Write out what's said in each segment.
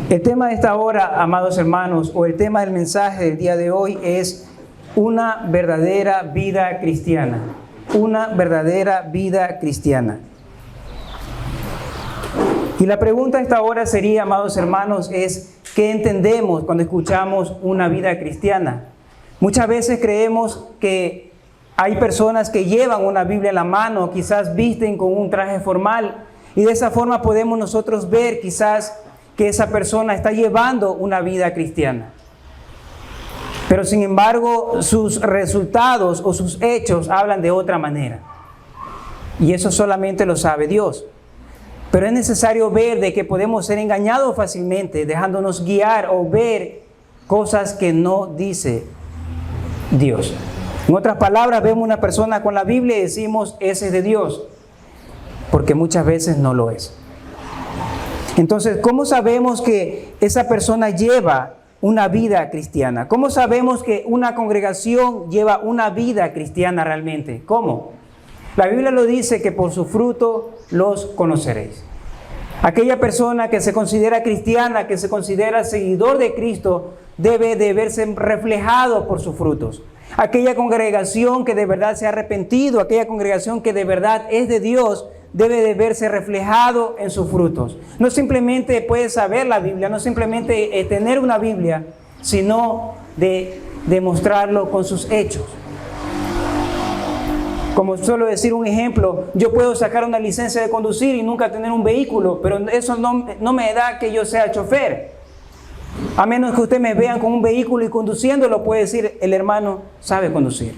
El tema de esta hora, amados hermanos, o el tema del mensaje del día de hoy es una verdadera vida cristiana. Una verdadera vida cristiana. Y la pregunta de esta hora sería, amados hermanos, es ¿qué entendemos cuando escuchamos una vida cristiana? Muchas veces creemos que hay personas que llevan una Biblia en la mano, quizás visten con un traje formal, y de esa forma podemos nosotros ver quizás que esa persona está llevando una vida cristiana. Pero sin embargo, sus resultados o sus hechos hablan de otra manera. Y eso solamente lo sabe Dios. Pero es necesario ver de que podemos ser engañados fácilmente, dejándonos guiar o ver cosas que no dice Dios. En otras palabras, vemos una persona con la Biblia y decimos, ese es de Dios, porque muchas veces no lo es. Entonces, ¿cómo sabemos que esa persona lleva una vida cristiana? ¿Cómo sabemos que una congregación lleva una vida cristiana realmente? ¿Cómo? La Biblia lo dice que por su fruto los conoceréis. Aquella persona que se considera cristiana, que se considera seguidor de Cristo, debe de verse reflejado por sus frutos. Aquella congregación que de verdad se ha arrepentido, aquella congregación que de verdad es de Dios, debe de verse reflejado en sus frutos. No simplemente puede saber la Biblia, no simplemente tener una Biblia, sino de demostrarlo con sus hechos. Como suelo decir un ejemplo, yo puedo sacar una licencia de conducir y nunca tener un vehículo, pero eso no me da que yo sea chofer. A menos que ustedes me vean con un vehículo y conduciéndolo, puede decir, el hermano sabe conducir.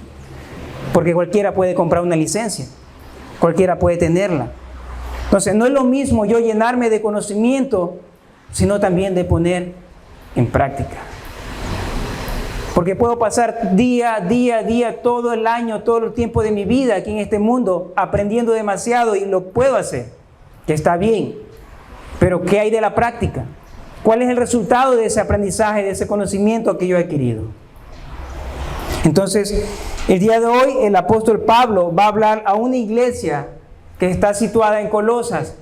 Porque cualquiera puede comprar una licencia, cualquiera puede tenerla. Entonces, no es lo mismo yo llenarme de conocimiento, sino también de poner en práctica. Porque puedo pasar día, todo el año, todo el tiempo de mi vida aquí en este mundo, aprendiendo demasiado y lo puedo hacer, que está bien. Pero ¿qué hay de la práctica? ¿Cuál es el resultado de ese aprendizaje, de ese conocimiento que yo he adquirido? Entonces, el día de hoy el apóstol Pablo va a hablar a una iglesia que está situada en Colosas.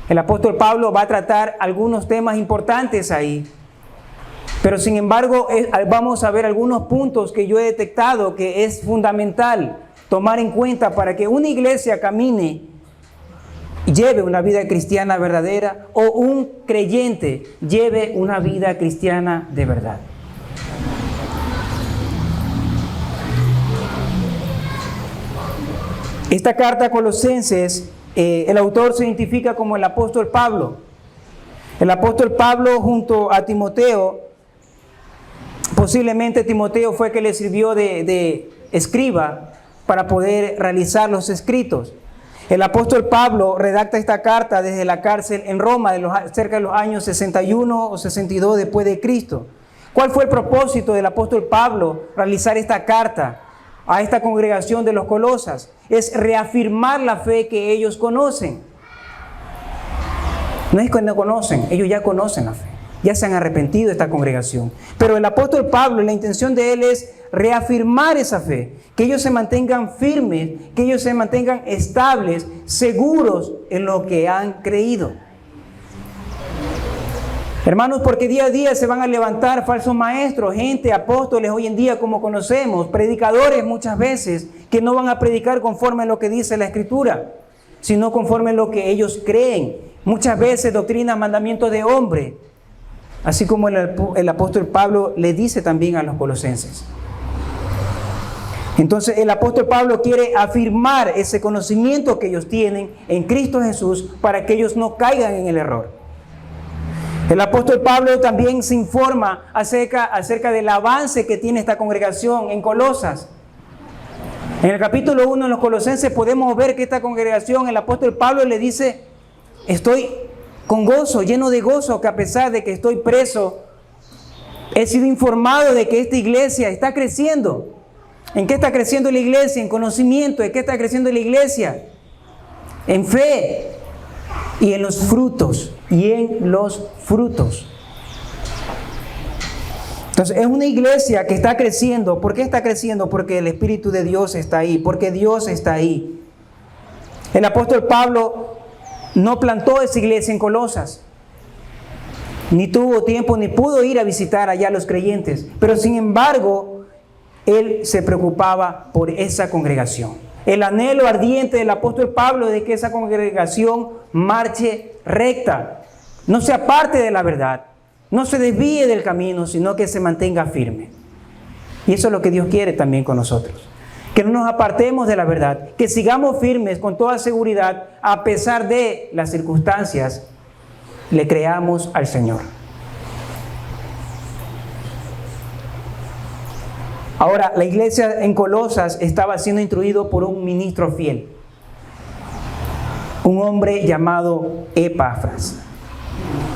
El apóstol Pablo va a tratar algunos temas importantes ahí. Pero sin embargo, vamos a ver algunos puntos que yo he detectado que es fundamental tomar en cuenta para que una iglesia camine y lleve una vida cristiana verdadera o un creyente lleve una vida cristiana de verdad. Esta carta a Colosenses, el autor se identifica como el apóstol Pablo. El apóstol Pablo junto a Timoteo, posiblemente Timoteo fue que le sirvió de escriba para poder realizar los escritos. El apóstol Pablo redacta esta carta desde la cárcel en Roma, cerca de los años 61 o 62 después de Cristo. ¿Cuál fue el propósito del apóstol Pablo realizar esta carta a esta congregación de los Colosas? Es reafirmar la fe que ellos conocen. No es que no conocen, ellos ya conocen la fe. Ya se han arrepentido de esta congregación. Pero el apóstol Pablo, la intención de él es reafirmar esa fe. Que ellos se mantengan firmes, que ellos se mantengan estables, seguros en lo que han creído. Hermanos, porque día a día se van a levantar falsos maestros, gente, apóstoles hoy en día como conocemos, predicadores muchas veces, que no van a predicar conforme a lo que dice la Escritura, sino conforme a lo que ellos creen. Muchas veces doctrinas, mandamientos de hombre, así como el apóstol Pablo le dice también a los colosenses. Entonces el apóstol Pablo quiere afirmar ese conocimiento que ellos tienen en Cristo Jesús para que ellos no caigan en el error. El apóstol Pablo también se informa acerca del avance que tiene esta congregación en Colosas. En el capítulo 1 de los Colosenses podemos ver que esta congregación, el apóstol Pablo le dice, estoy con gozo, lleno de gozo, que a pesar de que estoy preso, he sido informado de que esta iglesia está creciendo. ¿En qué está creciendo la iglesia? En conocimiento. ¿En qué está creciendo la iglesia? En fe y en los frutos. Y en los frutos. Entonces es una iglesia que está creciendo. ¿Por qué está creciendo? Porque el Espíritu de Dios está ahí. Porque Dios está ahí. El apóstol Pablo no plantó esa iglesia en Colosas. ni tuvo tiempo ni pudo ir a visitar allá a los creyentes, pero sin embargo, él se preocupaba por esa congregación. El anhelo ardiente del apóstol Pablo de que esa congregación marche recta, no se aparte de la verdad, no se desvíe del camino, sino que se mantenga firme. Y eso es lo que Dios quiere también con nosotros. Que no nos apartemos de la verdad, que sigamos firmes con toda seguridad, a pesar de las circunstancias, le creamos al Señor. Ahora, la iglesia en Colosas estaba siendo instruido por un ministro fiel, un hombre llamado Epafras.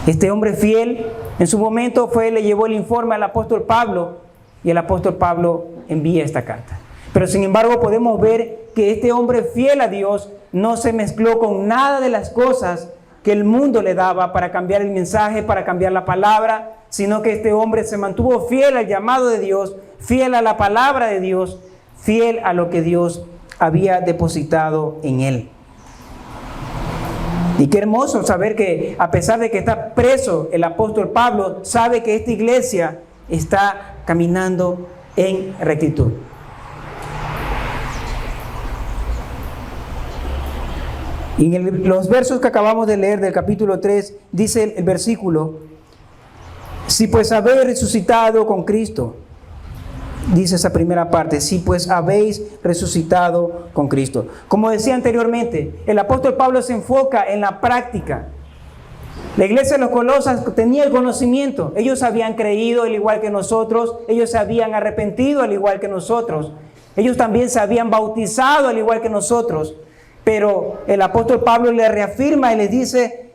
Este hombre fiel, en su momento le llevó el informe al apóstol Pablo, y el apóstol Pablo envía esta carta. Pero sin embargo podemos ver que este hombre fiel a Dios no se mezcló con nada de las cosas que el mundo le daba para cambiar el mensaje, para cambiar la palabra, sino que este hombre se mantuvo fiel al llamado de Dios, fiel a la palabra de Dios, fiel a lo que Dios había depositado en él. Y qué hermoso saber que a pesar de que está preso, el apóstol Pablo sabe que esta iglesia está caminando en rectitud. Y en los versos que acabamos de leer del capítulo 3, dice el versículo: si pues habéis resucitado con Cristo, dice esa primera parte, si pues habéis resucitado con Cristo. Como decía anteriormente, el apóstol Pablo se enfoca en la práctica. La iglesia de los Colosas tenía el conocimiento, ellos habían creído al igual que nosotros, ellos se habían arrepentido al igual que nosotros, ellos también se habían bautizado al igual que nosotros. Pero el apóstol Pablo les reafirma y les dice: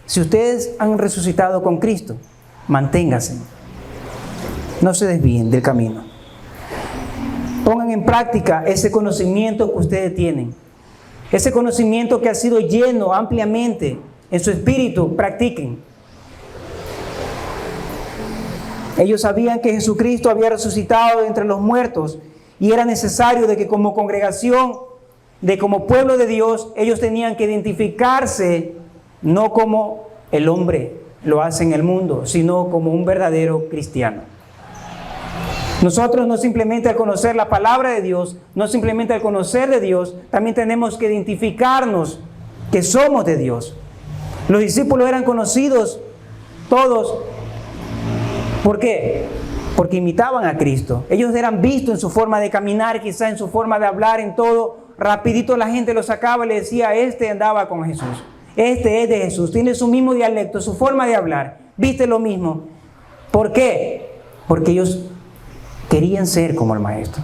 si ustedes han resucitado con Cristo, manténganse, no se desvíen del camino. Pongan en práctica ese conocimiento que ustedes tienen, ese conocimiento que ha sido lleno ampliamente en su espíritu, practiquen. Ellos sabían que Jesucristo había resucitado de entre los muertos y era necesario de que como congregación, como pueblo de Dios, ellos tenían que identificarse no como el hombre lo hace en el mundo, sino como un verdadero cristiano. Nosotros no simplemente al conocer la palabra de Dios, no simplemente al conocer de Dios, también tenemos que identificarnos que somos de Dios. Los discípulos eran conocidos todos. ¿Por qué? Porque imitaban a Cristo. Ellos eran vistos en su forma de caminar, quizás en su forma de hablar, en todo. Rapidito la gente lo sacaba y le decía: este andaba con Jesús, este es de Jesús, tiene su mismo dialecto, su forma de hablar, viste lo mismo. ¿Por qué? Porque ellos querían ser como el maestro.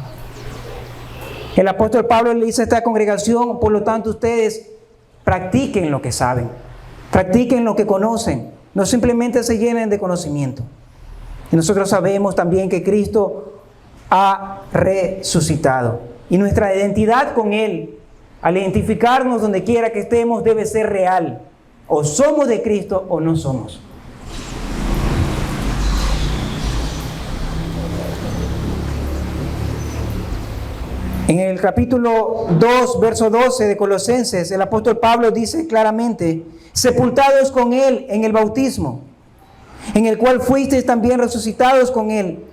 El apóstol Pablo le dice a esta congregación: por lo tanto ustedes practiquen lo que saben, practiquen lo que conocen, no simplemente se llenen de conocimiento. Y nosotros sabemos también que Cristo ha resucitado. Y nuestra identidad con Él, al identificarnos donde quiera que estemos, debe ser real. O somos de Cristo o no somos. En el capítulo 2, verso 12 de Colosenses, el apóstol Pablo dice claramente: sepultados con Él en el bautismo, en el cual fuisteis también resucitados con Él,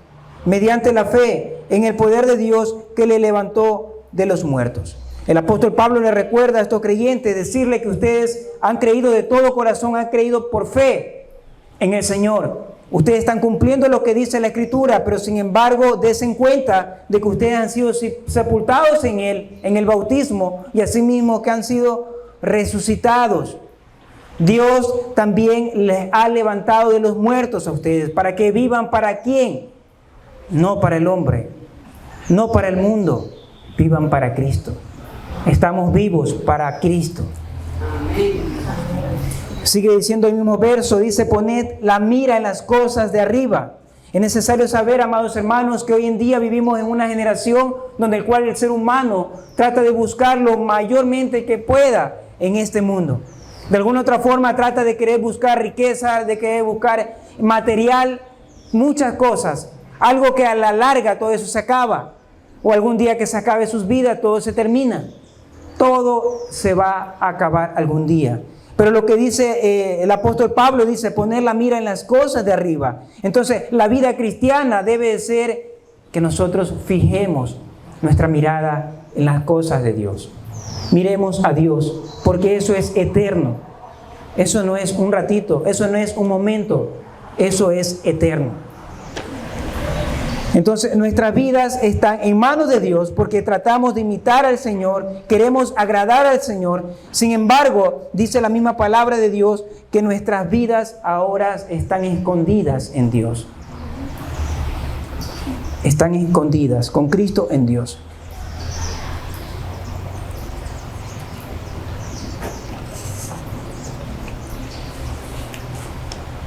mediante la fe en el poder de Dios que le levantó de los muertos. El apóstol Pablo le recuerda a estos creyentes decirle que ustedes han creído de todo corazón, han creído por fe en el Señor. Ustedes están cumpliendo lo que dice la Escritura, pero sin embargo desen cuenta de que ustedes han sido sepultados en Él, en el bautismo, y asimismo que han sido resucitados. Dios también les ha levantado de los muertos a ustedes, para que vivan para ¿quién? No para el hombre, no para el mundo, vivan para Cristo. Estamos vivos para Cristo. Sigue diciendo el mismo verso, dice: poned la mira en las cosas de arriba. Es necesario saber, amados hermanos, que hoy en día vivimos en una generación donde el cual el ser humano trata de buscar lo mayormente que pueda en este mundo. De alguna otra forma trata de querer buscar riqueza, de querer buscar material, muchas cosas. Algo que a la larga todo eso se acaba. O algún día que se acabe sus vidas, todo se termina. Todo se va a acabar algún día. Pero lo que dice el apóstol Pablo dice poner la mira en las cosas de arriba. Entonces, la vida cristiana debe ser que nosotros fijemos nuestra mirada en las cosas de Dios. Miremos a Dios, porque eso es eterno. Eso no es un ratito, eso no es un momento, eso es eterno. Entonces, nuestras vidas están en manos de Dios porque tratamos de imitar al Señor, queremos agradar al Señor. Sin embargo, dice la misma palabra de Dios que nuestras vidas ahora están escondidas en Dios. Están escondidas con Cristo en Dios.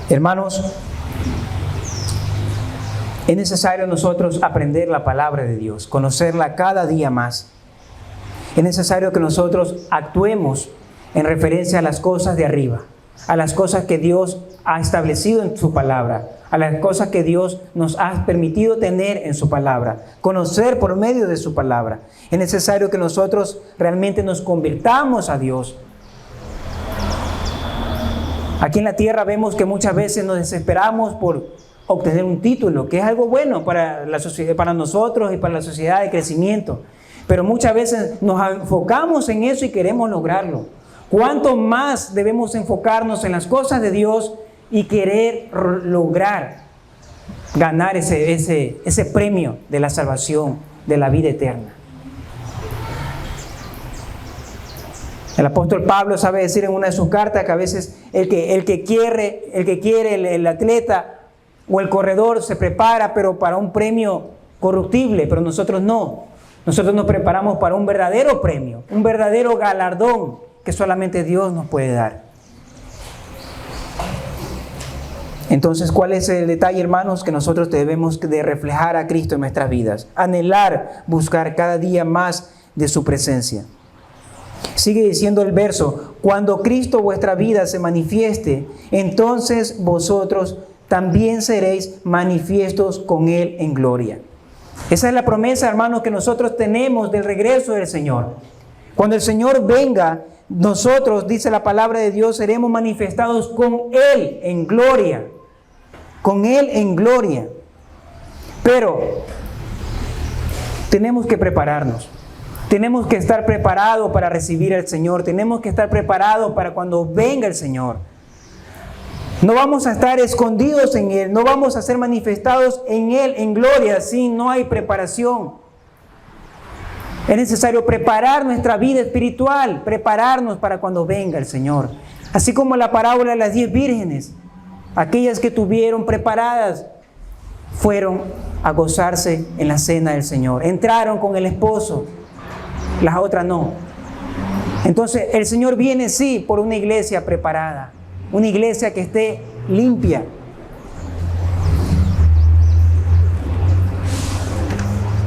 Hermanos, es necesario nosotros aprender la palabra de Dios, conocerla cada día más. Es necesario que nosotros actuemos en referencia a las cosas de arriba, a las cosas que Dios ha establecido en su palabra, a las cosas que Dios nos ha permitido tener en su palabra, conocer por medio de su palabra. Es necesario que nosotros realmente nos convirtamos a Dios. Aquí en la tierra vemos que muchas veces nos desesperamos por obtener un título, que es algo bueno para la sociedad, para nosotros y para la sociedad de crecimiento. Pero muchas veces nos enfocamos en eso y queremos lograrlo. ¿Cuánto más debemos enfocarnos en las cosas de Dios y querer lograr ganar ese premio de la salvación, de la vida eterna? El apóstol Pablo sabe decir en una de sus cartas que a veces el que quiere, el atleta o el corredor se prepara, pero para un premio corruptible, pero nosotros no. Nosotros nos preparamos para un verdadero premio, un verdadero galardón que solamente Dios nos puede dar. Entonces, ¿cuál es el detalle, hermanos? Que nosotros debemos de reflejar a Cristo en nuestras vidas, anhelar, buscar cada día más de su presencia. Sigue diciendo el verso: cuando Cristo vuestra vida se manifieste, entonces vosotros también seréis manifiestos con Él en gloria. Esa es la promesa, hermanos, que nosotros tenemos del regreso del Señor. Cuando el Señor venga, nosotros, dice la palabra de Dios, seremos manifestados con Él en gloria. Con Él en gloria. Pero tenemos que prepararnos. Tenemos que estar preparados para recibir al Señor. Tenemos que estar preparados para cuando venga el Señor. No vamos a estar escondidos en Él. No vamos a ser manifestados en Él en gloria si no hay preparación. Es necesario preparar nuestra vida espiritual. Prepararnos para cuando venga el Señor. Así como la parábola de las 10 vírgenes. Aquellas que tuvieron preparadas fueron a gozarse en la cena del Señor. Entraron con el esposo. Las otras no. Entonces el Señor viene sí por una iglesia preparada, una iglesia que esté limpia.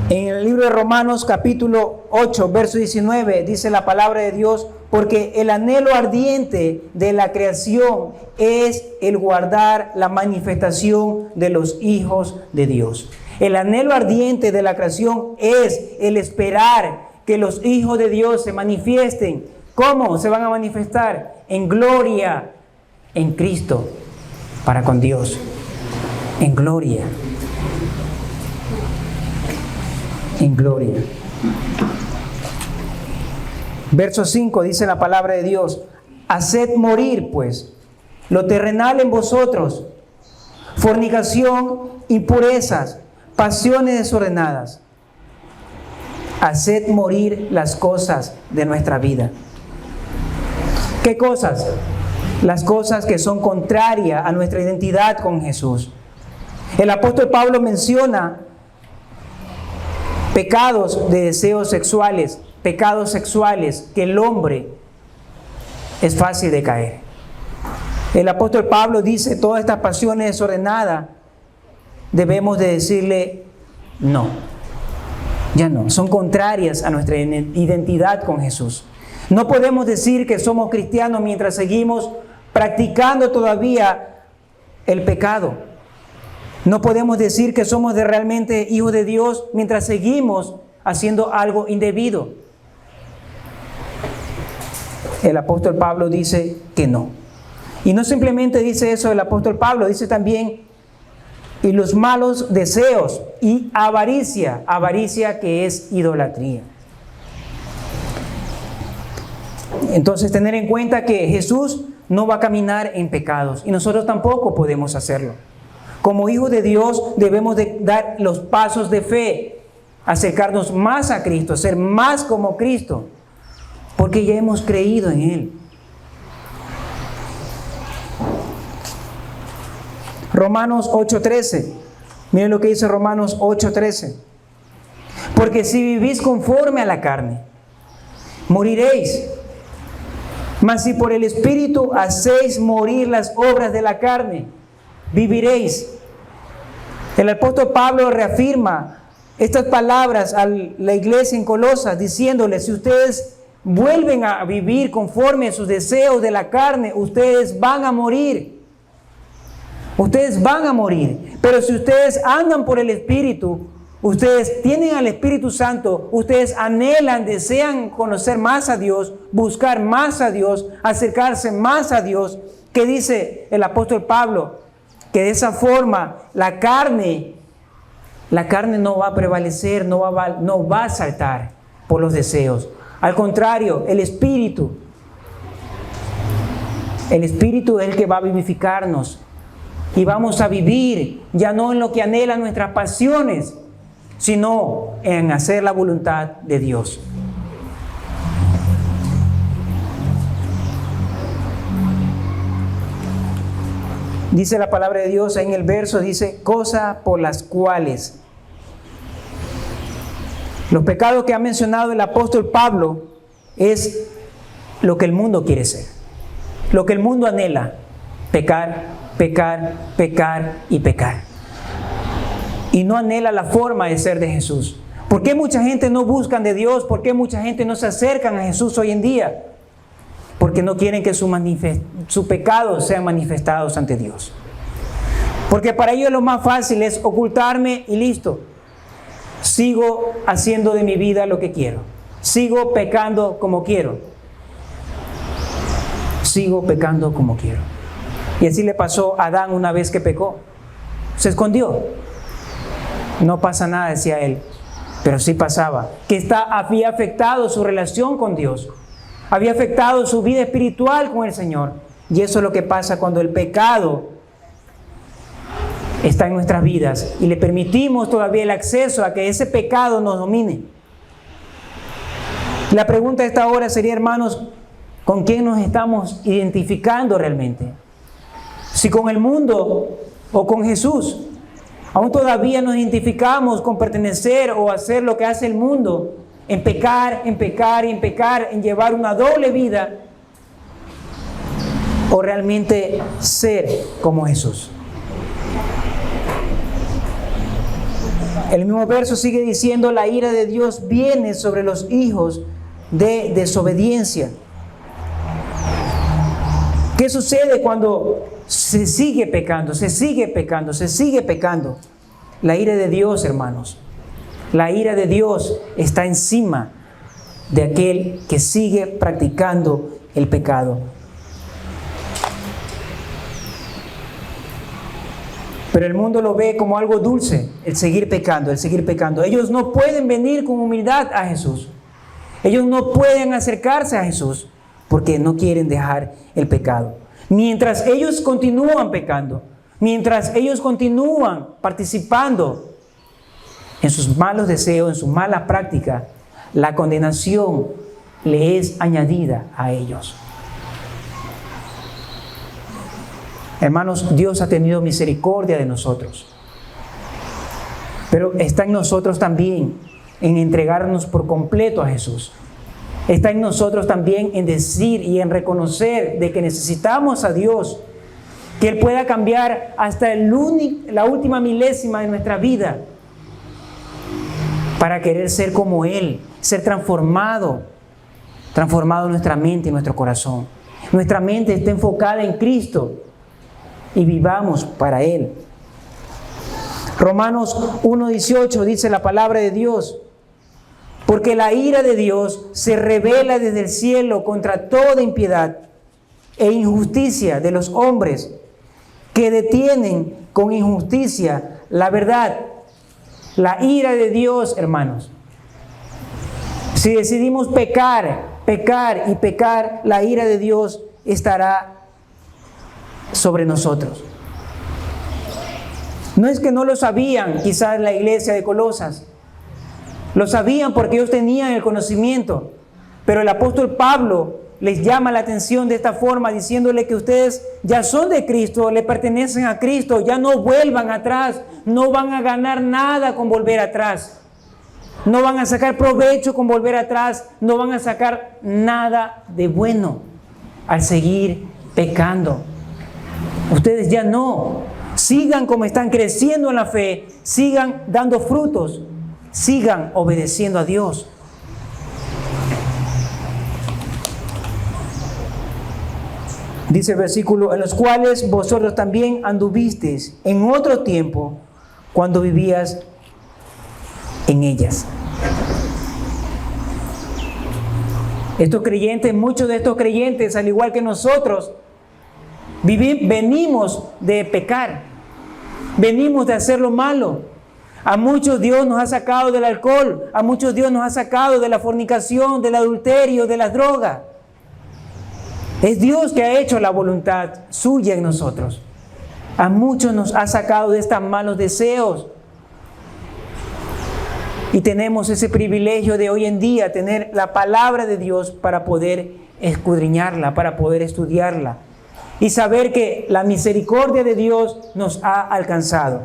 En el libro de Romanos capítulo 8 verso 19 dice la palabra de Dios: porque el anhelo ardiente de la creación es el guardar la manifestación de los hijos de Dios. El anhelo ardiente de la creación es el esperar que los hijos de Dios se manifiesten. ¿Cómo se van a manifestar? En gloria, en Cristo, para con Dios. En gloria. En gloria. Verso 5 dice la palabra de Dios: haced morir pues lo terrenal en vosotros, fornicación, impurezas, pasiones desordenadas. Haced morir las cosas de nuestra vida. ¿Qué cosas? Las cosas que son contrarias a nuestra identidad con Jesús. El apóstol Pablo menciona pecados de deseos sexuales, pecados sexuales que el hombre es fácil de caer. El apóstol Pablo dice: todas estas pasiones desordenadas debemos de decirle no. Ya no, son contrarias a nuestra identidad con Jesús. No podemos decir que somos cristianos mientras seguimos practicando todavía el pecado. No podemos decir que somos realmente hijos de Dios mientras seguimos haciendo algo indebido. El apóstol Pablo dice que no. Y no simplemente dice eso el apóstol Pablo, dice también y los malos deseos y avaricia, avaricia que es idolatría. Entonces tener en cuenta que Jesús no va a caminar en pecados y nosotros tampoco podemos hacerlo. Como hijos de Dios debemos de dar los pasos de fe, acercarnos más a Cristo, ser más como Cristo, porque ya hemos creído en Él. Romanos 8:13. Miren lo que dice Romanos 8:13. Porque si vivís conforme a la carne, moriréis. Mas si por el Espíritu hacéis morir las obras de la carne, viviréis. El apóstol Pablo reafirma estas palabras a la iglesia en Colosas, diciéndole, si ustedes vuelven a vivir conforme a sus deseos de la carne, ustedes van a morir. Ustedes van a morir. Pero si ustedes andan por el Espíritu, ustedes tienen al Espíritu Santo, ustedes anhelan, desean conocer más a Dios, buscar más a Dios, acercarse más a Dios, que dice el apóstol Pablo, que de esa forma la carne no va a prevalecer, no va a saltar por los deseos. Al contrario, el Espíritu es el que va a vivificarnos y vamos a vivir ya no en lo que anhelan nuestras pasiones, sino en hacer la voluntad de Dios. Dice la palabra de Dios en el verso, dice, cosas por las cuales. Los pecados que ha mencionado el apóstol Pablo es lo que el mundo quiere ser, lo que el mundo anhela, pecar, pecar, pecar y pecar. Y no anhela la forma de ser de Jesús. ¿Por qué mucha gente no buscan de Dios? ¿Por qué mucha gente no se acercan a Jesús hoy en día? Porque no quieren que sus pecados sean manifestados ante Dios. Porque para ellos lo más fácil es ocultarme y listo. Sigo haciendo de mi vida lo que quiero. Sigo pecando como quiero. Sigo pecando como quiero. Y así le pasó a Adán una vez que pecó. Se escondió. No pasa nada, decía él. Pero sí pasaba. Que había afectado su relación con Dios. Había afectado su vida espiritual con el Señor. Y eso es lo que pasa cuando el pecado está en nuestras vidas y le permitimos todavía el acceso a que ese pecado nos domine. La pregunta de esta hora sería, hermanos, ¿con quién nos estamos identificando realmente? Si con el mundo o con Jesús. Aún todavía nos identificamos con pertenecer o hacer lo que hace el mundo, en pecar, en pecar y en pecar, en llevar una doble vida, o realmente ser como Jesús. El mismo verso sigue diciendo, la ira de Dios viene sobre los hijos de desobediencia. ¿Qué sucede cuando se sigue pecando, se sigue pecando, se sigue pecando? La ira de Dios, hermanos, la ira de Dios está encima de aquel que sigue practicando el pecado. Pero el mundo lo ve como algo dulce, el seguir pecando, el seguir pecando. Ellos no pueden venir con humildad a Jesús. Ellos no pueden acercarse a Jesús porque no quieren dejar el pecado. Mientras ellos continúan pecando, mientras ellos continúan participando en sus malos deseos, en su mala práctica, la condenación le es añadida a ellos. Hermanos, Dios ha tenido misericordia de nosotros. Pero está en nosotros también en entregarnos por completo a Jesús. Está en nosotros también en decir y en reconocer de que necesitamos a Dios, que Él pueda cambiar hasta la última milésima de nuestra vida para querer ser como Él, ser transformado nuestra mente y nuestro corazón. Nuestra mente esté enfocada en Cristo y vivamos para Él. Romanos 1:18 dice la palabra de Dios: Porque la ira de Dios se revela desde el cielo contra toda impiedad e injusticia de los hombres que detienen con injusticia la verdad. La ira de Dios, hermanos. Si decidimos pecar, la ira de Dios estará sobre nosotros. No es que no lo sabían quizás la iglesia de Colosas. Lo sabían porque ellos tenían el conocimiento. Pero el apóstol Pablo les llama la atención de esta forma, diciéndole que ustedes ya son de Cristo, le pertenecen a Cristo, ya no vuelvan atrás, no van a ganar nada con volver atrás. No van a sacar provecho con volver atrás, no van a sacar nada de bueno al seguir pecando. Ustedes ya no. Sigan como están creciendo en la fe, sigan dando frutos, sigan obedeciendo a Dios. Dice el versículo, en los cuales vosotros también anduvisteis en otro tiempo cuando vivías en ellas. Estos creyentes, muchos de estos creyentes, al igual que nosotros, venimos de pecar, venimos de hacer lo malo. A muchos Dios nos ha sacado del alcohol, a muchos Dios nos ha sacado de la fornicación, del adulterio, de las drogas. Es Dios que ha hecho la voluntad suya en nosotros. A muchos nos ha sacado de estos malos deseos. Y tenemos ese privilegio de hoy en día tener la palabra de Dios para poder escudriñarla, para poder estudiarla. Y saber que la misericordia de Dios nos ha alcanzado.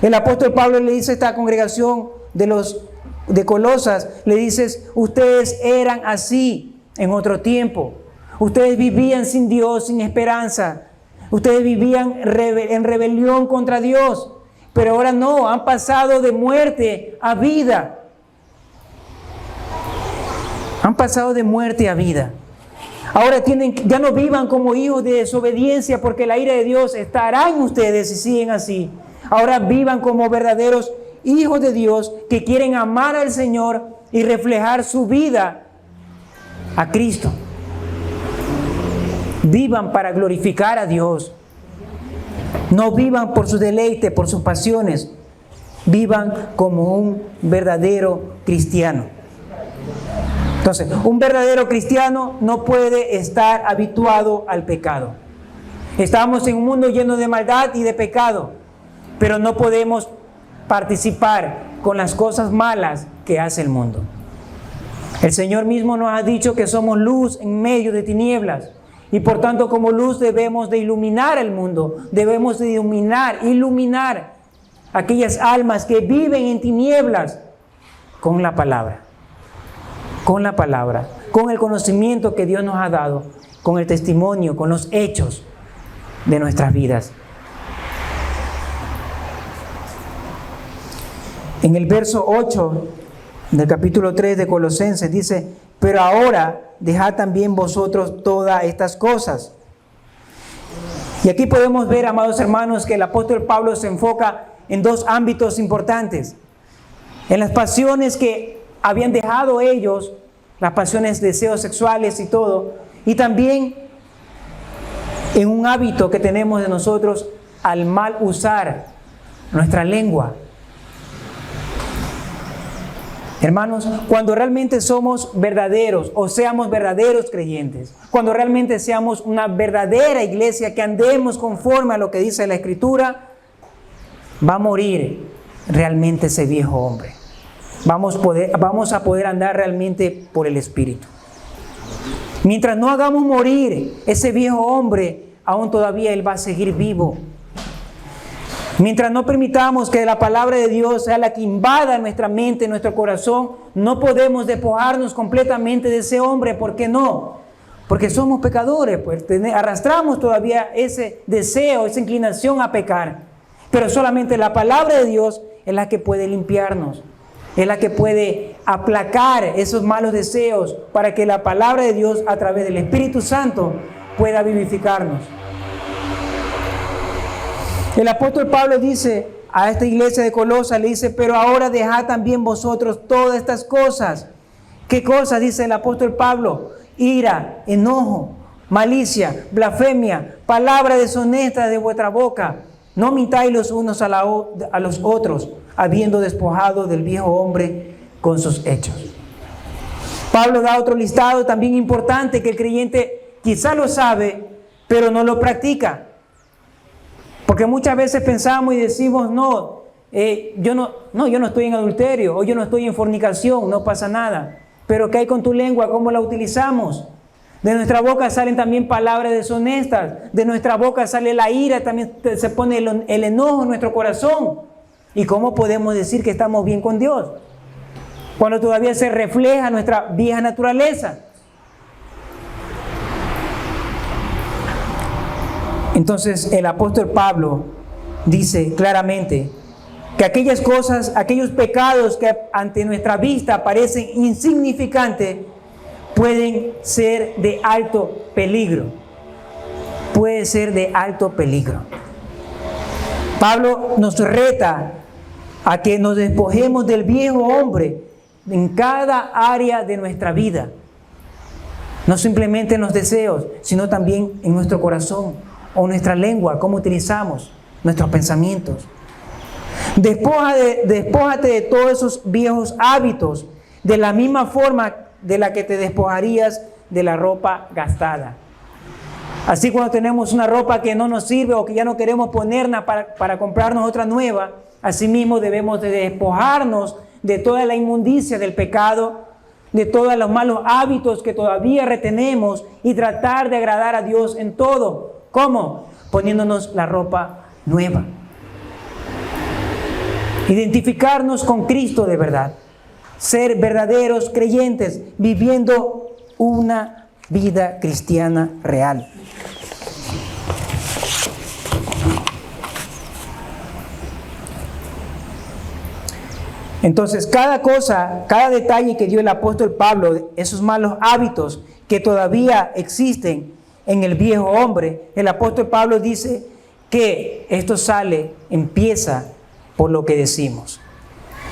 El apóstol Pablo le dice a esta congregación de Colosas, le dice, ustedes eran así en otro tiempo. Ustedes vivían sin Dios, sin esperanza. Ustedes vivían en rebelión contra Dios. Pero ahora no, han pasado de muerte a vida. Han pasado de muerte a vida. Ahora ya no vivan como hijos de desobediencia, porque la ira de Dios estará en ustedes si siguen así. Ahora vivan como verdaderos hijos de Dios que quieren amar al Señor y reflejar su vida a Cristo. Vivan para glorificar a Dios. No vivan por su deleite, por sus pasiones. Vivan como un verdadero cristiano. Entonces, un verdadero cristiano no puede estar habituado al pecado. Estamos en un mundo lleno de maldad y de pecado, pero no podemos participar con las cosas malas que hace el mundo. El Señor mismo nos ha dicho que somos luz en medio de tinieblas. Y por tanto, como luz debemos de iluminar el mundo, debemos de iluminar aquellas almas que viven en tinieblas con la palabra, con el conocimiento que Dios nos ha dado, con el testimonio, con los hechos de nuestras vidas. En el verso 8 del capítulo 3 de Colosenses dice, pero ahora dejad también vosotros todas estas cosas. Y aquí podemos ver, amados hermanos, que el apóstol Pablo se enfoca en dos ámbitos importantes. En las pasiones que habían dejado ellos, las pasiones, deseos sexuales y todo, y también en un hábito que tenemos de nosotros al mal usar nuestra lengua. Hermanos, cuando realmente somos verdaderos o seamos verdaderos creyentes, cuando realmente seamos una verdadera iglesia que andemos conforme a lo que dice la Escritura, va a morir realmente ese viejo hombre. Vamos a poder andar realmente por el Espíritu. Mientras no hagamos morir ese viejo hombre, aún todavía él va a seguir vivo. Mientras no permitamos que la palabra de Dios sea la que invada nuestra mente, nuestro corazón, no podemos despojarnos completamente de ese hombre. ¿Por qué no? Porque somos pecadores, pues arrastramos todavía ese deseo, esa inclinación a pecar. Pero solamente la palabra de Dios es la que puede limpiarnos, es la que puede aplacar esos malos deseos para que la palabra de Dios a través del Espíritu Santo pueda vivificarnos. El apóstol Pablo dice a esta iglesia de Colosas, le dice, pero ahora dejad también vosotros todas estas cosas. ¿Qué cosas? Dice el apóstol Pablo. Ira, enojo, malicia, blasfemia, palabra deshonesta de vuestra boca. No mintáis los unos a los otros, habiendo despojado del viejo hombre con sus hechos. Pablo da otro listado también importante que el creyente quizá lo sabe, pero no lo practica. Porque muchas veces pensamos y decimos, yo no estoy en adulterio, o yo no estoy en fornicación, no pasa nada. Pero ¿qué hay con tu lengua? ¿Cómo la utilizamos? De nuestra boca salen también palabras deshonestas, de nuestra boca sale la ira, también se pone el enojo en nuestro corazón. ¿Y cómo podemos decir que estamos bien con Dios? Cuando todavía se refleja nuestra vieja naturaleza. Entonces el apóstol Pablo dice claramente que aquellas cosas, aquellos pecados que ante nuestra vista parecen insignificantes, pueden ser de alto peligro. Puede ser de alto peligro. Pablo nos reta a que nos despojemos del viejo hombre en cada área de nuestra vida. No simplemente en los deseos, sino también en nuestro corazón o nuestra lengua, cómo utilizamos nuestros pensamientos. Despójate de todos esos viejos hábitos, de la misma forma de la que te despojarías de la ropa gastada. Así cuando tenemos una ropa que no nos sirve o que ya no queremos ponerla para comprarnos otra nueva, asimismo debemos de despojarnos de toda la inmundicia del pecado, de todos los malos hábitos que todavía retenemos y tratar de agradar a Dios en todo. ¿Cómo? Poniéndonos la ropa nueva. Identificarnos con Cristo de verdad. Ser verdaderos creyentes, viviendo una vida cristiana real. Entonces, cada cosa, cada detalle que dio el apóstol Pablo, esos malos hábitos que todavía existen en el viejo hombre, el apóstol Pablo dice que esto empieza por lo que decimos.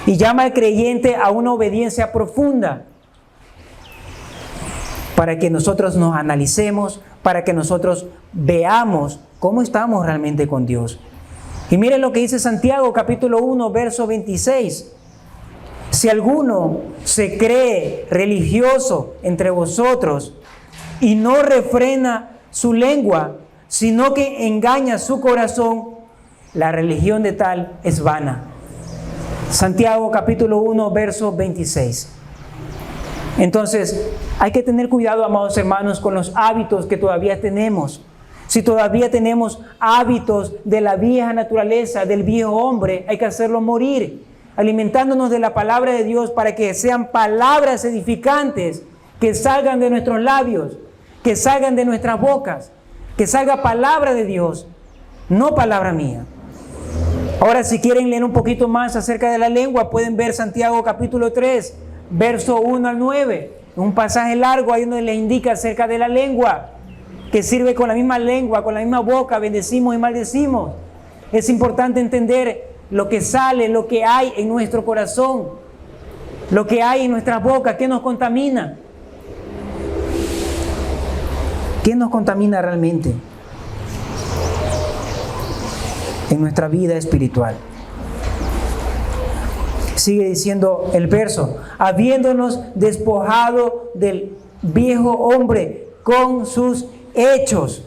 Y llama al creyente a una obediencia profunda para que nosotros nos analicemos, para que nosotros veamos cómo estamos realmente con Dios. Y miren lo que dice Santiago, capítulo 1, verso 26. Si alguno se cree religioso entre vosotros y no refrena su lengua, sino que engaña su corazón, la religión de tal es vana. Santiago capítulo 1, verso 26. Entonces, hay que tener cuidado, amados hermanos, con los hábitos que todavía tenemos. Si todavía tenemos hábitos de la vieja naturaleza, del viejo hombre, hay que hacerlo morir, alimentándonos de la palabra de Dios para que sean palabras edificantes, que salgan de nuestros labios, que salgan de nuestras bocas, que salga palabra de Dios, no palabra mía. Ahora, si quieren leer un poquito más acerca de la lengua, pueden ver Santiago capítulo 3, verso 1 al 9. Un pasaje largo ahí donde les indica acerca de la lengua, que sirve con la misma lengua, con la misma boca, bendecimos y maldecimos. Es importante entender lo que sale, lo que hay en nuestro corazón, lo que hay en nuestras bocas, ¿qué nos contamina? ¿Qué nos contamina realmente en nuestra vida espiritual? Sigue diciendo el verso, habiéndonos despojado del viejo hombre con sus hechos.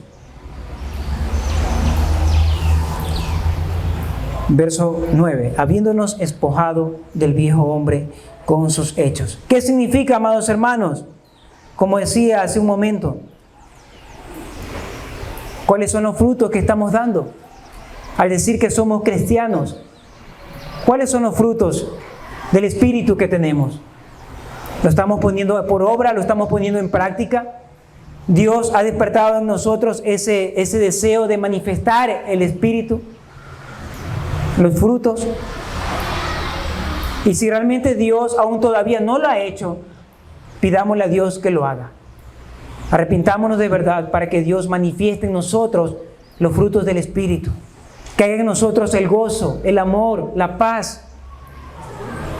Verso 9, habiéndonos despojado del viejo hombre con sus hechos. ¿Qué significa, amados hermanos? Como decía hace un momento, ¿cuáles son los frutos que estamos dando al decir que somos cristianos? ¿Cuáles son los frutos del Espíritu que tenemos? ¿Lo estamos poniendo por obra? ¿Lo estamos poniendo en práctica? Dios ha despertado en nosotros ese deseo de manifestar el Espíritu, los frutos. Y si realmente Dios aún todavía no lo ha hecho, pidámosle a Dios que lo haga. Arrepintámonos de verdad para que Dios manifieste en nosotros los frutos del Espíritu. que haya en nosotros el gozo, el amor, la paz.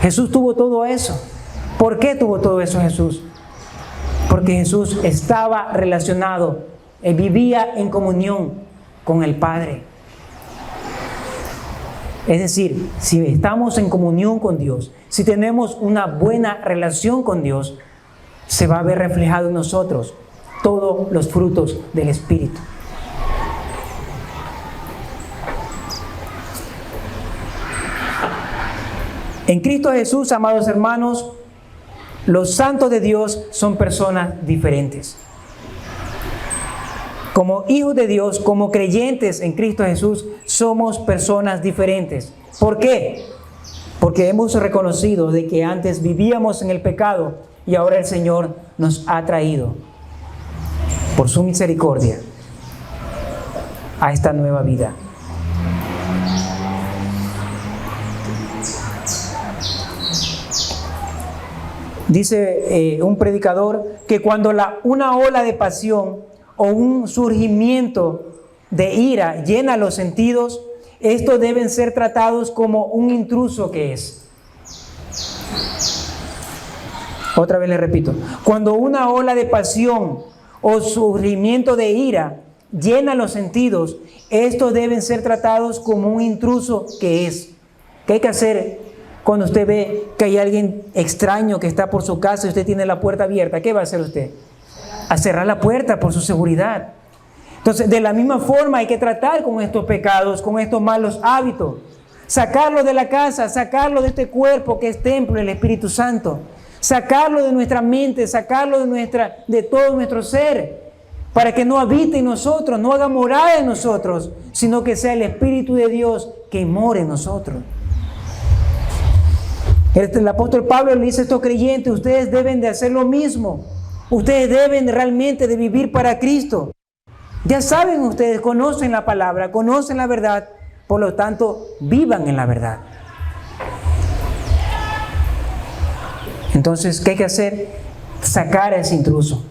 Jesús tuvo todo eso. ¿Por qué tuvo todo eso Jesús? Porque Jesús estaba relacionado, vivía en comunión con el Padre. Es decir, si estamos en comunión con Dios, si tenemos una buena relación con Dios, se va a ver reflejado en nosotros todos los frutos del Espíritu. En Cristo Jesús, amados hermanos, los santos de Dios son personas diferentes. Como hijos de Dios, como creyentes en Cristo Jesús, somos personas diferentes. ¿Por qué? Porque hemos reconocido de que antes vivíamos en el pecado y ahora el Señor nos ha traído, por su misericordia, a esta nueva vida. Dice un predicador que cuando una ola de pasión o un surgimiento de ira llena los sentidos, estos deben ser tratados como un intruso que es. Otra vez le repito, cuando una ola de pasión o surgimiento de ira llena los sentidos, estos deben ser tratados como un intruso que es. ¿Qué hay que hacer cuando usted ve que hay alguien extraño que está por su casa y usted tiene la puerta abierta? ¿Qué va a hacer usted? A cerrar la puerta por su seguridad. Entonces, de la misma forma hay que tratar con estos pecados, con estos malos hábitos. Sacarlos de la casa, sacarlos de este cuerpo que es templo del Espíritu Santo. Sacarlo de nuestra mente, sacarlo de todo nuestro ser, para que no habite en nosotros, no haga morada en nosotros, sino que sea el Espíritu de Dios que more en nosotros. El apóstol Pablo le dice a estos creyentes: ustedes deben de hacer lo mismo. Ustedes deben realmente de vivir para Cristo. Ya saben ustedes, conocen la palabra, conocen la verdad, por lo tanto, vivan en la verdad. Entonces, ¿qué hay que hacer? Sacar a ese intruso.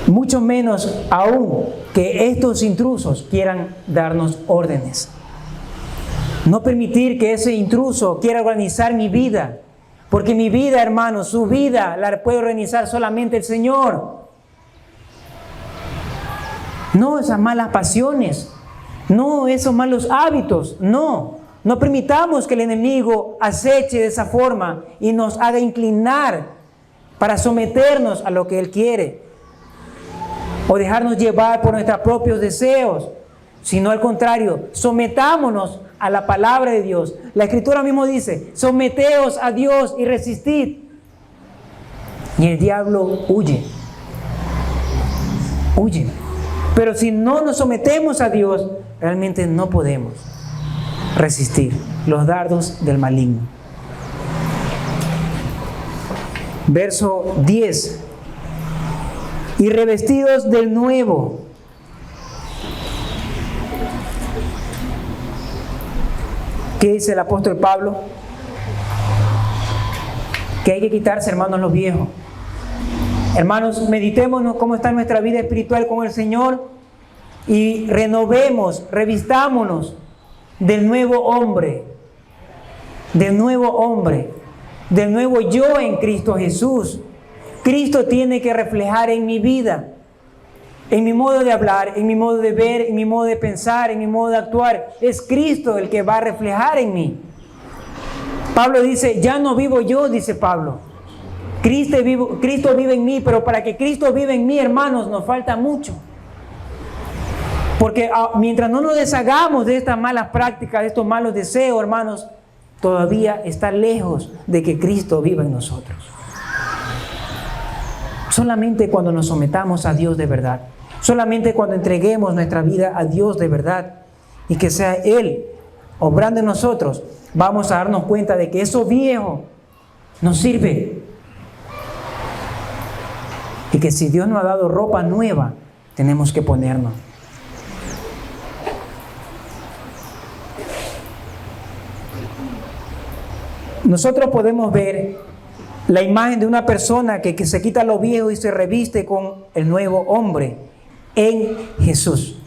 Mucho menos aún que estos intrusos quieran darnos órdenes. No permitir que ese intruso quiera organizar mi vida. Porque mi vida, hermanos, su vida la puede organizar solamente el Señor. No esas malas pasiones, no esos malos hábitos, no. No permitamos que el enemigo aceche de esa forma y nos haga inclinar para someternos a lo que él quiere. O dejarnos llevar por nuestros propios deseos, sino al contrario, sometámonos a la palabra de Dios. La Escritura mismo dice: someteos a Dios y resistid, y el diablo huye. Huye. Pero si no nos sometemos a Dios, realmente no podemos resistir los dardos del maligno. Verso 10. Y revestidos del nuevo. ¿Qué dice el apóstol Pablo? Que hay que quitarse, hermanos, los viejos. Hermanos, meditémonos cómo está nuestra vida espiritual con el Señor y renovemos, revistámonos del nuevo hombre, del nuevo yo en Cristo Jesús. Cristo tiene que reflejar en mi vida, en mi modo de hablar, en mi modo de ver, en mi modo de pensar, en mi modo de actuar. Es Cristo el que va a reflejar en mí. Pablo dice: ya no vivo yo, dice Pablo. Cristo vive en mí, pero para que Cristo viva en mí, hermanos, nos falta mucho. Porque mientras no nos deshagamos de estas malas prácticas, de estos malos deseos, hermanos, todavía está lejos de que Cristo viva en nosotros. Solamente cuando nos sometamos a Dios de verdad, solamente cuando entreguemos nuestra vida a Dios de verdad y que sea Él obrando en nosotros, vamos a darnos cuenta de que eso viejo nos sirve. Y que si Dios nos ha dado ropa nueva, tenemos que ponernos. Nosotros podemos ver la imagen de una persona que se quita lo viejo y se reviste con el nuevo hombre en Jesús.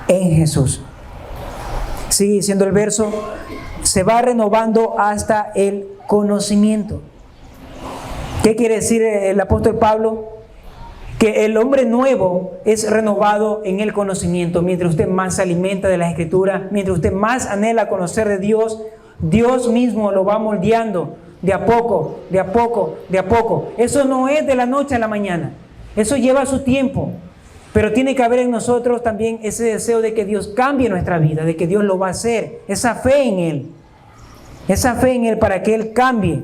En Jesús. Sigue diciendo el verso, se va renovando hasta el conocimiento. ¿Qué quiere decir el apóstol Pablo? Que el hombre nuevo es renovado en el conocimiento. Mientras usted más se alimenta de la Escritura, mientras usted más anhela conocer de Dios, Dios mismo lo va moldeando de a poco, de a poco, de a poco. Eso no es de la noche a la mañana. Eso lleva su tiempo. Pero tiene que haber en nosotros también ese deseo de que Dios cambie nuestra vida, de que Dios lo va a hacer. Esa fe en Él. Esa fe en Él para que Él cambie.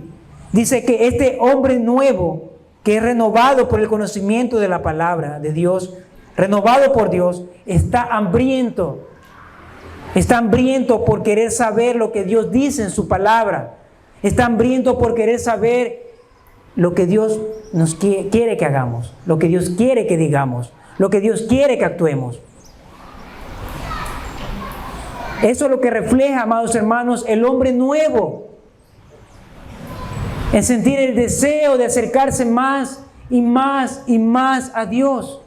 Dice que este hombre nuevo, que es renovado por el conocimiento de la palabra de Dios, renovado por Dios, está hambriento. Está hambriento por querer saber lo que Dios dice en su palabra. Está hambriento por querer saber lo que Dios nos quiere que hagamos, lo que Dios quiere que digamos, lo que Dios quiere que actuemos. Eso es lo que refleja, amados hermanos, el hombre nuevo. En sentir el deseo de acercarse más y más y más a Dios.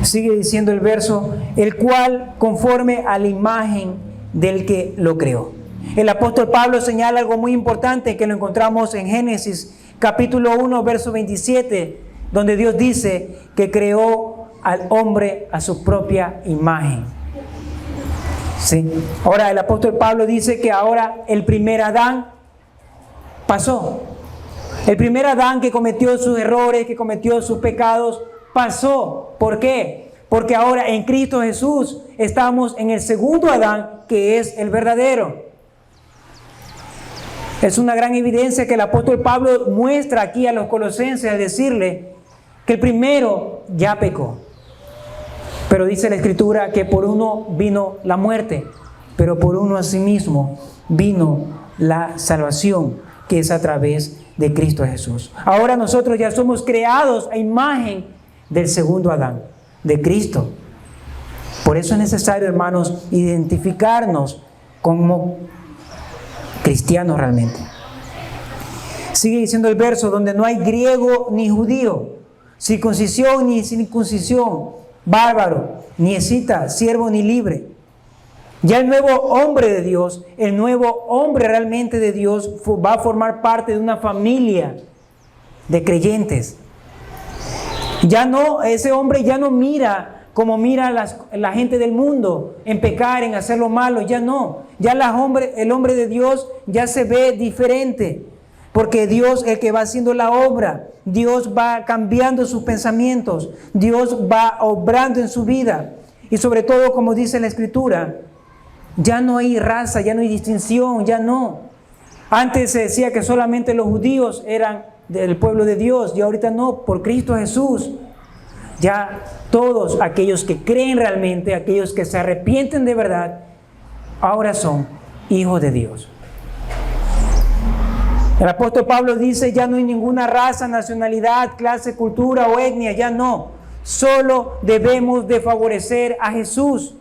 Sigue diciendo el verso, el cual conforme a la imagen del que lo creó. El apóstol Pablo señala algo muy importante que lo encontramos en Génesis capítulo 1, verso 27, donde Dios dice que creó al hombre a su propia imagen. ¿Sí? Ahora el apóstol Pablo dice que ahora el primer Adán pasó. El primer Adán que cometió sus errores, que cometió sus pecados, pasó. ¿Por qué? Porque ahora en Cristo Jesús estamos en el segundo Adán, que es el verdadero. Es una gran evidencia que el apóstol Pablo muestra aquí a los colosenses al decirle que el primero ya pecó. Pero dice la Escritura que por uno vino la muerte, pero por uno asimismo vino la salvación, que es a través de Cristo Jesús. Ahora nosotros ya somos creados a imagen del segundo Adán, de Cristo. Por eso es necesario, hermanos, identificarnos como cristianos realmente. Sigue diciendo el verso, donde no hay griego ni judío, circuncisión ni circuncisión, bárbaro, ni escita, siervo ni libre. Ya el nuevo hombre de Dios, el nuevo hombre realmente de Dios va a formar parte de una familia de creyentes. Ya no, ese hombre ya no mira como mira la gente del mundo, en pecar, en hacer lo malo, ya no. Ya el hombre de Dios ya se ve diferente, porque Dios es el que va haciendo la obra. Dios va cambiando sus pensamientos, Dios va obrando en su vida. Y sobre todo, como dice la Escritura, ya no hay raza, ya no hay distinción, ya no. Antes se decía que solamente los judíos eran del pueblo de Dios, y ahorita no, por Cristo Jesús. Ya todos aquellos que creen realmente, aquellos que se arrepienten de verdad, ahora son hijos de Dios. El apóstol Pablo dice, ya no hay ninguna raza, nacionalidad, clase, cultura o etnia, ya no. Solo debemos de favorecer a Jesús.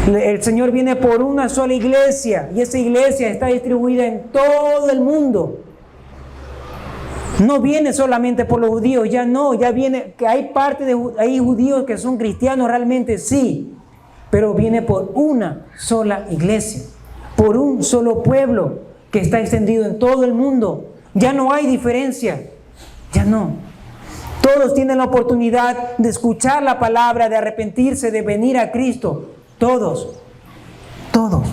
El Señor viene por una sola iglesia, y esa iglesia está distribuida en todo el mundo. No viene solamente por los judíos, ya no, ya viene, que hay hay judíos que son cristianos realmente, sí, pero viene por una sola iglesia, por un solo pueblo que está extendido en todo el mundo. Ya no hay diferencia, ya no. Todos tienen la oportunidad de escuchar la palabra, de arrepentirse, de venir a Cristo. Todos, todos.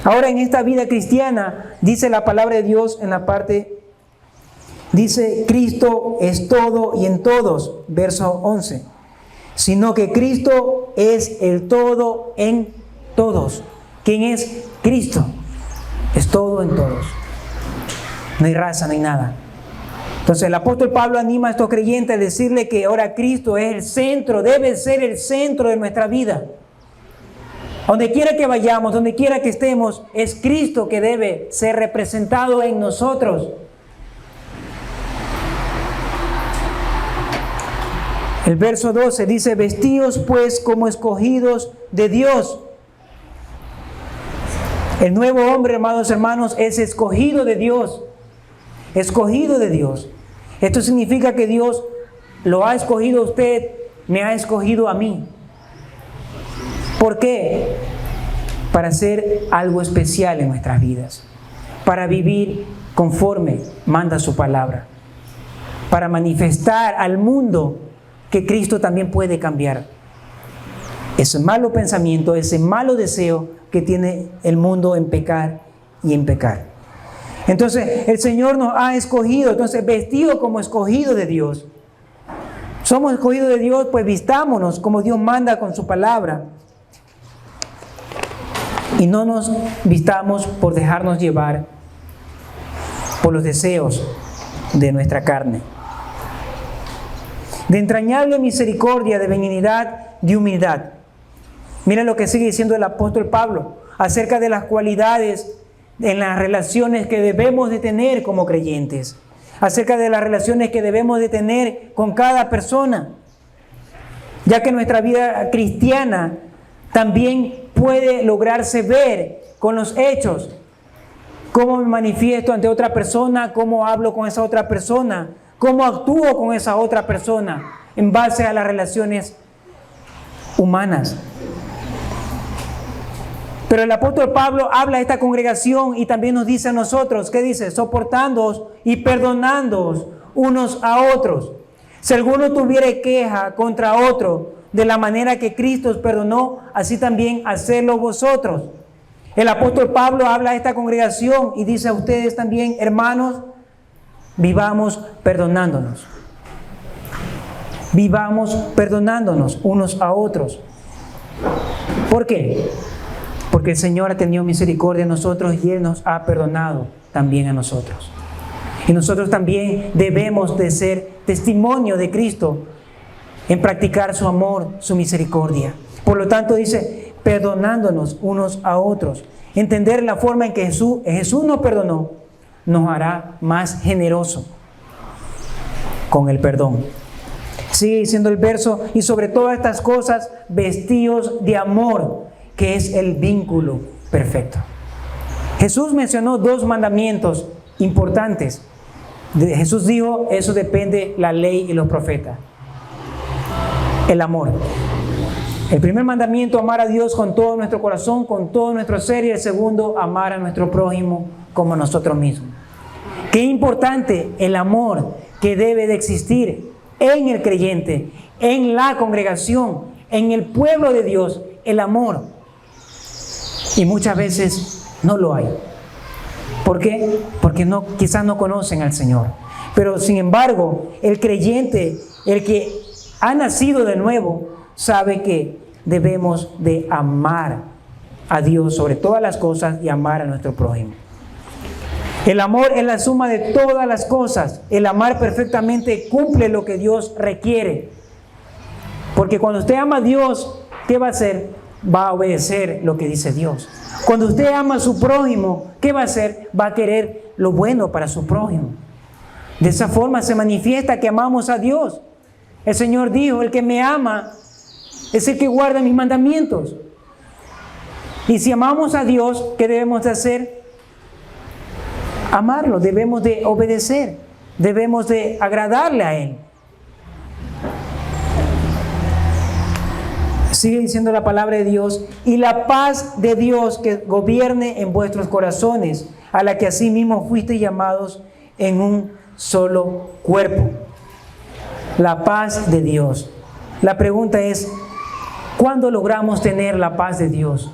Ahora en esta vida cristiana, dice la palabra de Dios en la parte, dice, Cristo es todo y en todos, verso 11. Sino que Cristo es el todo en todos. ¿Quién es Cristo? Es todo en todos. No hay raza, no hay nada. Entonces el apóstol Pablo anima a estos creyentes a decirle que ahora Cristo es el centro, debe ser el centro de nuestra vida. Donde quiera que vayamos, donde quiera que estemos, es Cristo que debe ser representado en nosotros. El verso 12 dice, vestíos pues como escogidos de Dios. El nuevo hombre, amados hermanos, es escogido de Dios. Escogido de Dios. Esto significa que Dios lo ha escogido usted, me ha escogido a mí. ¿Por qué? Para hacer algo especial en nuestras vidas, para vivir conforme manda su palabra, para manifestar al mundo que Cristo también puede cambiar ese malo pensamiento, ese malo deseo que tiene el mundo en pecar y en pecar. Entonces, el Señor nos ha escogido, entonces vestido como escogido de Dios. Somos escogidos de Dios, pues vistámonos como Dios manda con su palabra. Y no nos vistamos por dejarnos llevar por los deseos de nuestra carne. De entrañable misericordia, de benignidad, de humildad. Mira lo que sigue diciendo el apóstol Pablo acerca de las cualidades en las relaciones que debemos de tener como creyentes, acerca de las relaciones que debemos de tener con cada persona, ya que nuestra vida cristiana también puede lograrse ver con los hechos, cómo me manifiesto ante otra persona, cómo hablo con esa otra persona, cómo actúo con esa otra persona en base a las relaciones humanas. Pero el apóstol Pablo habla a esta congregación y también nos dice a nosotros, ¿qué dice? Soportándoos y perdonándoos unos a otros. Si alguno tuviere queja contra otro, de la manera que Cristo os perdonó, así también hacedlo vosotros. El apóstol Pablo habla a esta congregación y dice a ustedes también, hermanos, vivamos perdonándonos. Vivamos perdonándonos unos a otros. ¿Por qué? Porque el Señor ha tenido misericordia de nosotros y Él nos ha perdonado también a nosotros. Y nosotros también debemos de ser testimonio de Cristo en practicar su amor, su misericordia. Por lo tanto dice, perdonándonos unos a otros. Entender la forma en que Jesús nos perdonó nos hará más generoso con el perdón. Sigue diciendo el verso, y sobre todas estas cosas, vestidos de amor, que es el vínculo perfecto. Jesús mencionó 2 mandamientos importantes. Jesús dijo, eso depende la ley y los profetas. El amor. El primer mandamiento, amar a Dios con todo nuestro corazón, con todo nuestro ser, y el segundo, amar a nuestro prójimo como a nosotros mismos. Qué importante el amor que debe de existir en el creyente, en la congregación, en el pueblo de Dios, el amor. Y muchas veces no lo hay. ¿Por qué? Porque quizás no conocen al Señor. Pero sin embargo, el creyente, el que ha nacido de nuevo, sabe que debemos de amar a Dios sobre todas las cosas y amar a nuestro prójimo. El amor es la suma de todas las cosas. El amar perfectamente cumple lo que Dios requiere. Porque cuando usted ama a Dios, ¿qué va a hacer? Va a obedecer lo que dice Dios. Cuando usted ama a su prójimo, ¿qué va a hacer? Va a querer lo bueno para su prójimo. De esa forma se manifiesta que amamos a Dios. El Señor dijo, el que me ama es el que guarda mis mandamientos. Y si amamos a Dios, ¿qué debemos de hacer? Amarlo, debemos de obedecer, debemos de agradarle a Él. Sigue diciendo la palabra de Dios, y la paz de Dios que gobierne en vuestros corazones, a la que asimismo fuisteis llamados en un solo cuerpo. La paz de Dios. La pregunta es, ¿cuándo logramos tener la paz de Dios?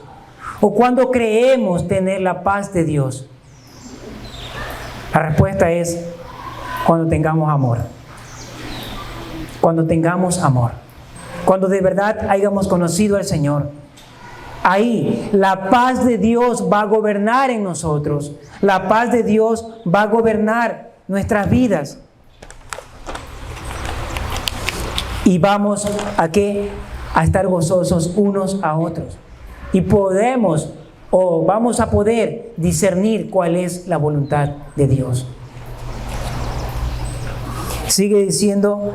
¿O cuándo creemos tener la paz de Dios? La respuesta es cuando tengamos amor. Cuando tengamos amor. Cuando de verdad hayamos conocido al Señor. Ahí la paz de Dios va a gobernar en nosotros. La paz de Dios va a gobernar nuestras vidas. Y vamos a ¿qué? A estar gozosos unos a otros. Y podemos o vamos a poder discernir cuál es la voluntad de Dios. Sigue diciendo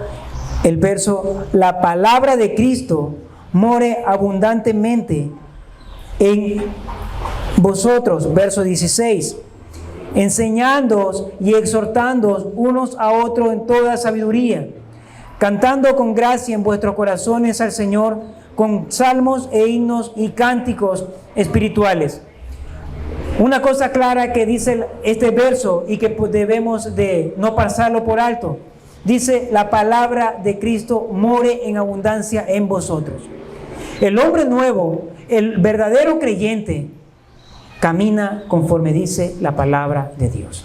el verso, la palabra de Cristo more abundantemente en vosotros, verso 16, enseñándoos y exhortándoos unos a otros en toda sabiduría, cantando con gracia en vuestros corazones al Señor, con salmos e himnos y cánticos espirituales. Una cosa clara que dice este verso y que debemos de no pasarlo por alto, dice: la palabra de Cristo more en abundancia en vosotros. El hombre nuevo, el verdadero creyente, camina conforme dice la palabra de Dios.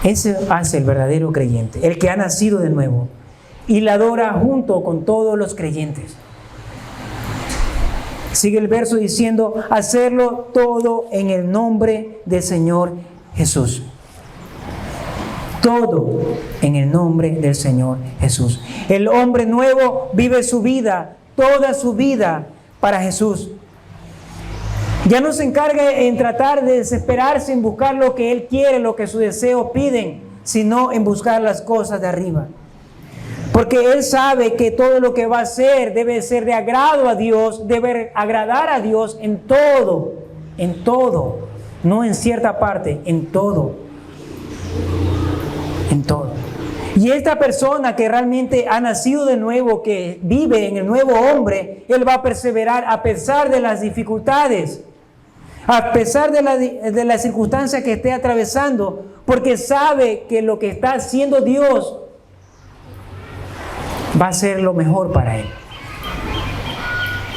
Ese hace el verdadero creyente, el que ha nacido de nuevo y la adora junto con todos los creyentes. Sigue el verso diciendo: hacerlo todo en el nombre del Señor Jesús. Todo en el nombre del Señor Jesús. El hombre nuevo vive su vida, toda su vida, para Jesús. Ya no se encarga en tratar de desesperarse en buscar lo que él quiere, lo que sus deseos piden, sino en buscar las cosas de arriba. Porque él sabe que todo lo que va a hacer debe ser de agrado a Dios, debe agradar a Dios en todo, no en cierta parte, en todo. Y esta persona que realmente ha nacido de nuevo, que vive en el nuevo hombre, él va a perseverar a pesar de las dificultades, a pesar de la circunstancia que esté atravesando, porque sabe que lo que está haciendo Dios va a ser lo mejor para él.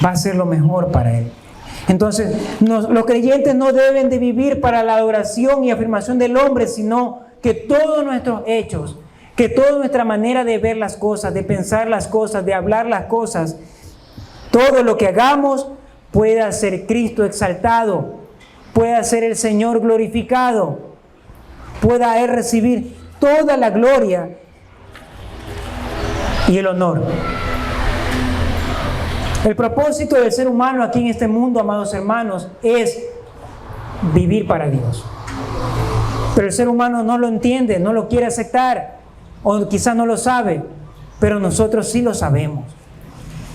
Va a ser lo mejor para él. Entonces, los creyentes no deben de vivir para la adoración y afirmación del hombre, sino que todos nuestros hechos, que toda nuestra manera de ver las cosas, de pensar las cosas, de hablar las cosas, todo lo que hagamos pueda ser Cristo exaltado, pueda ser el Señor glorificado, pueda Él recibir toda la gloria y el honor. El propósito del ser humano aquí en este mundo, amados hermanos, es vivir para Dios. Pero el ser humano no lo entiende, no lo quiere aceptar, o quizás no lo sabe, pero nosotros sí lo sabemos.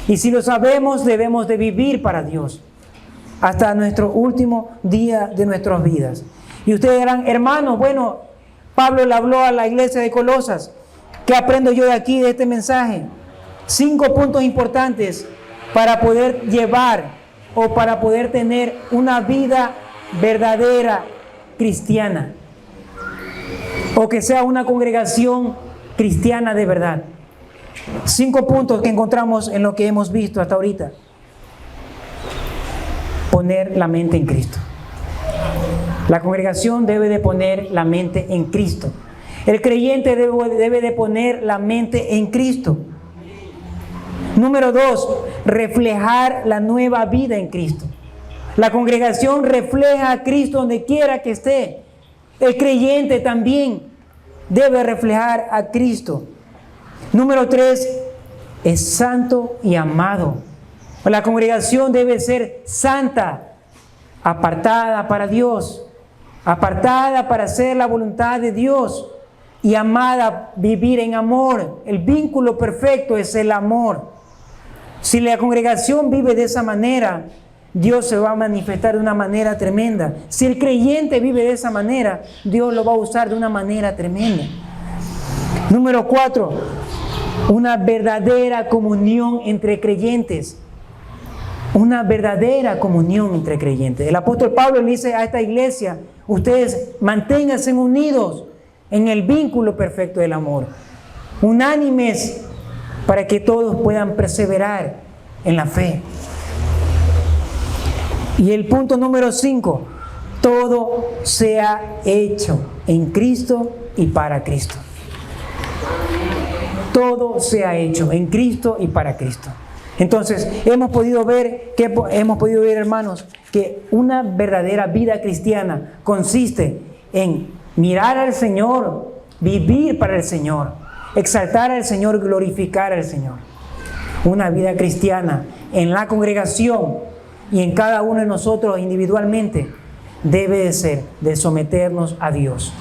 Y si lo sabemos, debemos de vivir para Dios hasta nuestro último día de nuestras vidas. Y ustedes dirán: hermanos, bueno, Pablo le habló a la iglesia de Colosas. ¿Qué aprendo yo de aquí, de este mensaje? 5 puntos importantes para poder llevar o para poder tener una vida verdadera cristiana, o que sea una congregación cristiana de verdad. 5 puntos que encontramos en lo que hemos visto hasta ahorita. Poner la mente en Cristo. La congregación debe de poner la mente en Cristo. El creyente debe de poner la mente en Cristo. Número 2, reflejar la nueva vida en Cristo. La congregación refleja a Cristo donde quiera que esté. El creyente también debe reflejar a Cristo. Número 3, es santo y amado. La congregación debe ser santa, apartada para Dios, apartada para hacer la voluntad de Dios y amada, vivir en amor. El vínculo perfecto es el amor. Si la congregación vive de esa manera, Dios se va a manifestar de una manera tremenda. Si el creyente vive de esa manera, Dios lo va a usar de una manera tremenda. Número 4, una verdadera comunión entre creyentes. Una verdadera comunión entre creyentes. El apóstol Pablo le dice a esta iglesia: ustedes manténganse unidos en el vínculo perfecto del amor, unánimes, para que todos puedan perseverar en la fe. Y el punto número 5, todo sea hecho en Cristo y para Cristo. Todo sea hecho en Cristo y para Cristo. Entonces, hemos podido ver, hermanos, que una verdadera vida cristiana consiste en mirar al Señor, vivir para el Señor, exaltar al Señor, glorificar al Señor. Una vida cristiana en la congregación y en cada uno de nosotros individualmente debe de ser de someternos a Dios.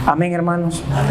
Amén, hermanos. Amén.